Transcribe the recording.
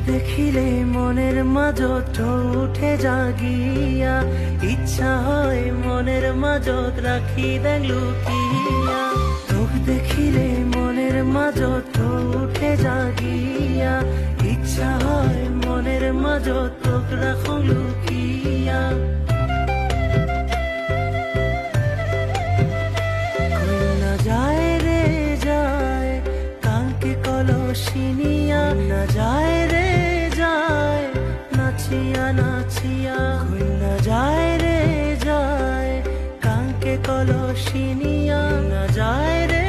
দেখিলে মনের মাঝত উঠে জাগিয়া, ইচ্ছা হয় মনের মাঝত রাখি দেন লুকিয়া। তোক দেখিলে মনের মাঝত উঠে জাগিয়া, ইচ্ছা হয় মনের মাঝত তোক রাখো লুকিয়া। কইনা যায় রে যায় কাঙ্কে কলসিনিয়া, না যায় রে যায় নাচিয়া নাচিয়া। কইনা যায় রে যায় কাঙ্কে কলসিনিয়া, না যায় রে